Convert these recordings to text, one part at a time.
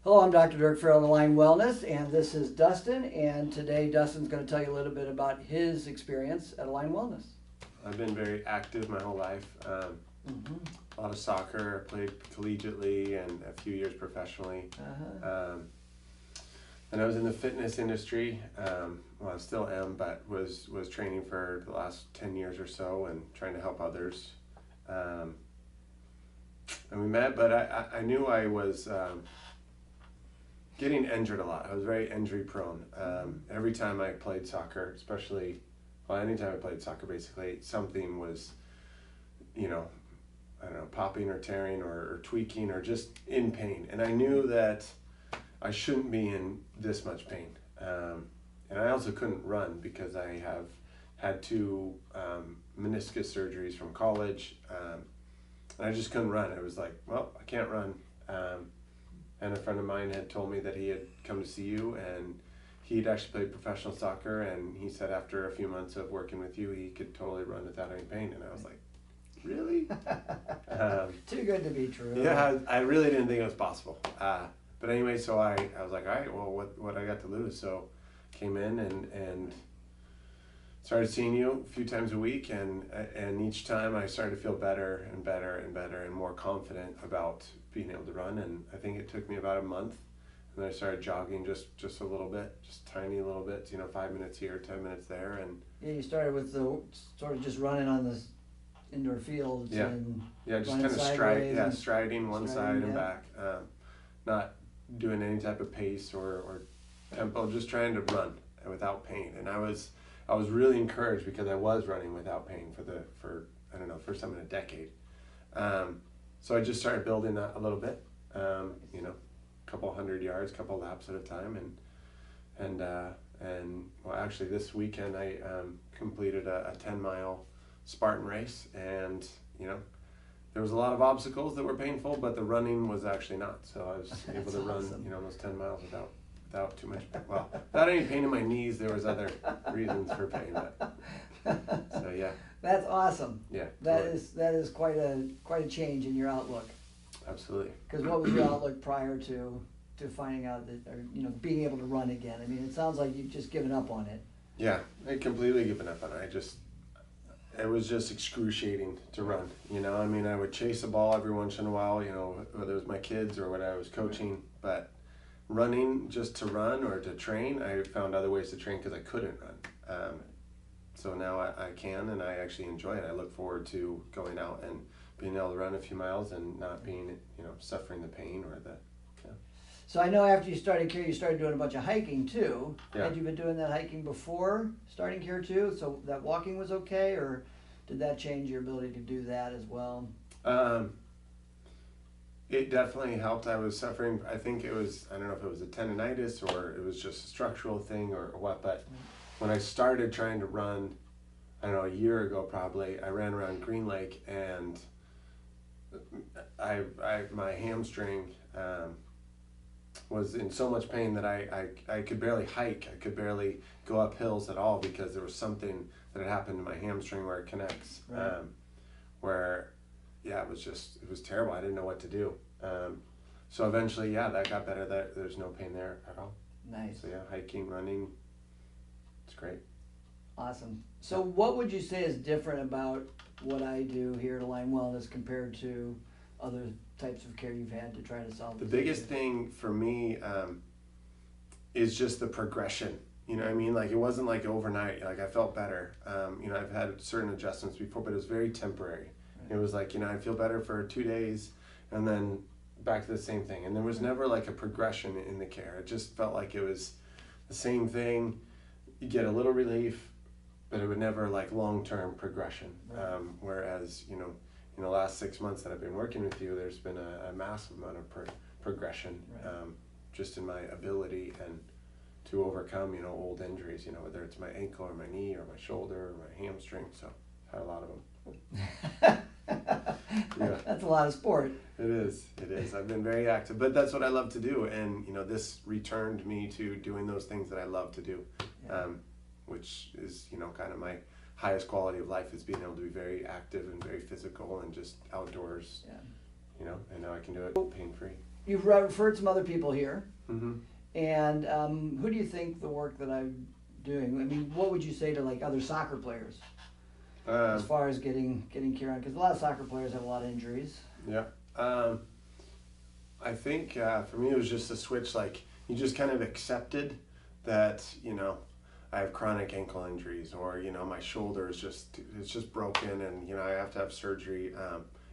Hello, I'm Dr. Dirk Farrell of Tulane Wellness, and this is Dustin, and today Dustin's going to tell you a little bit about his experience at Tulane Wellness. I've been very active my whole life. A lot of soccer, played collegiately and a few years professionally. And I was in the fitness industry, well I still am, but was training for the last 10 years or so and trying to help others. And we met, but I knew I was getting injured a lot. I was very injury prone. Every time I played soccer, especially, well, anytime I played soccer, basically, something was, you know, I don't know, popping or tearing or tweaking or just in pain. And I knew that I shouldn't be in this much pain. And I also couldn't run because I have had two meniscus surgeries from college. And I just couldn't run. I was like, well, I can't run. And a friend of mine had told me that he had come to see you, and he'd actually played professional soccer, and he said after a few months of working with you, he could totally run without any pain. And I was like, really? Too good to be true. Yeah, I really didn't think it was possible. But anyway, so I was like, all right, well, what I got to lose? So came in and started seeing you a few times a week, and each time I started to feel better and better and better and more confident about being able to run. And I think it took me about a month, and then I started jogging just a little bit, just tiny little bits, 5 minutes here, 10 minutes there. And yeah, you started with the sort of just running on the indoor fields. Yeah, and just running kind of striding one side and yeah. back, not doing any type of pace or tempo, just trying to run without pain. And I was really encouraged because I was running without pain for I don't know, first time in a decade. So I just started building that a little bit, a couple hundred yards, couple laps at a time, and well, actually this weekend I completed a 10-mile Spartan race, and there was a lot of obstacles that were painful, but the running was actually not. So I was able to run, awesome. Those 10 miles without too much, well, without any pain in my knees. There was other reasons for pain, but so yeah. That's awesome. Yeah. That is quite a change in your outlook. Absolutely. Because what was your outlook prior to finding out that, or being able to run again? I mean, it sounds like you've just given up on it. Yeah, I completely given up on it. It was just excruciating to run. I would chase a ball every once in a while, whether it was my kids or when I was coaching, but running just to run or to train, I found other ways to train because I couldn't run. So now I can, and I actually enjoy it. I look forward to going out and being able to run a few miles and not being, suffering the pain or the. Yeah. So I know after you started care, you started doing a bunch of hiking too. Yeah. Had you been doing that hiking before starting care too? So that walking was okay, or did that change your ability to do that as well? It definitely helped. I was suffering, I think it was, I don't know if it was a tendonitis or it was just a structural thing or what, but when I started trying to run, I don't know, a year ago probably, I ran around Green Lake, and my hamstring was in so much pain that I could barely hike. I could barely go up hills at all because there was something that had happened to my hamstring where it connects, Right. where, yeah, it was terrible. I didn't know what to do. So eventually, yeah, that got better. There's no pain there at all. Nice. So yeah, hiking, running, it's great. Awesome. So what would you say is different about what I do here at Tulane Wellness compared to other types of care you've had to try to solve The this biggest issue? thing for me is just the progression. Like it wasn't like overnight. Like I felt better. I've had certain adjustments before, but it was very temporary. Right. It was like, I feel better for 2 days and then back to the same thing. And there was never like a progression in the care. It just felt like it was the same thing. You get a little relief, but it would never like long-term progression. Right. Whereas, in the last 6 months that I've been working with you, there's been a massive amount of progression, Right. Just in my ability and to overcome, old injuries, whether it's my ankle or my knee or my shoulder or my hamstring. So I've had a lot of them. Yeah. That's a lot of sport. It is. I've been very active, but that's what I love to do. And, this returned me to doing those things that I love to do, Yeah. Which is, kind of my highest quality of life, is being able to be very active and very physical and just outdoors, Yeah. and now I can do it pain-free. you've referred some other people here, Mm-hmm. and who do you think the work that I'm doing? I mean, what would you say to like other soccer players as far as getting care on? Because a lot of soccer players have a lot of injuries. Yeah. I think for me it was just a switch. Like you just kind of accepted that I have chronic ankle injuries, or my shoulder is just broken, and I have to have surgery.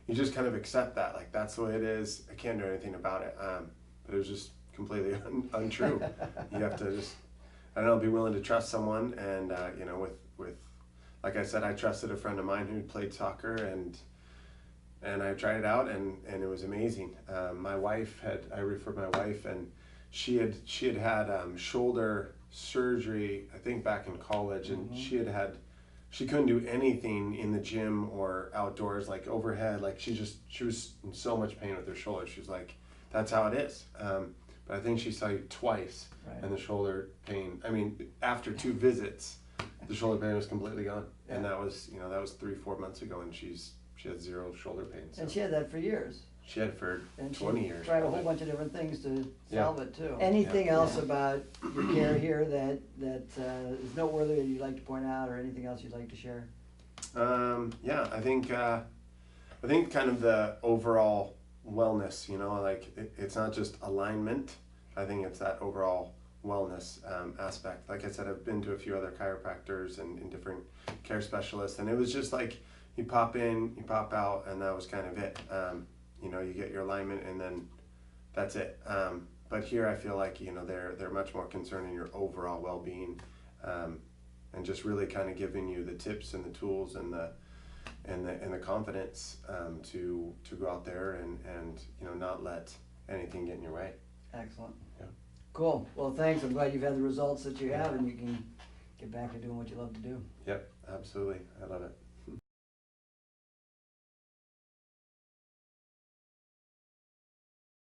You just kind of accept that, like that's the way it is. I can't do anything about it. But it was just completely untrue. You have to just, I don't know, be willing to trust someone, and with like I said, I trusted a friend of mine who played soccer, and I tried it out, and it was amazing. I referred my wife, and she had shoulder surgery, I think back in college, and Mm-hmm. she couldn't do anything in the gym or outdoors, like overhead. Like she was in so much pain with her shoulder. She was like, that's how it is. But I think she saw you twice, Right. and the shoulder pain, I mean, after 2 visits, the shoulder pain was completely gone. Yeah. And that was 3-4 months ago, and she had 0 shoulder pain. So. And she had that for years. She had it for And 20 years. tried a probably. whole bunch of different things to Yeah. solve it too. Anything Yeah. else about your care here that is noteworthy that you'd like to point out, or anything else you'd like to share? Yeah, I think kind of the overall wellness, like it's not just alignment. I think it's that overall wellness aspect. Like I said, I've been to a few other chiropractors and different care specialists, and it was just like you pop in, you pop out, and that was kind of it. You get your alignment, and then that's it. But here I feel like they're much more concerned in your overall well-being, and just really kind of giving you the tips and the tools and the confidence to go out there and not let anything get in your way. Excellent. Yeah. Cool. Well, thanks. I'm glad you've had the results that you have, and you can get back to doing what you love to do. Yep, absolutely. I love it.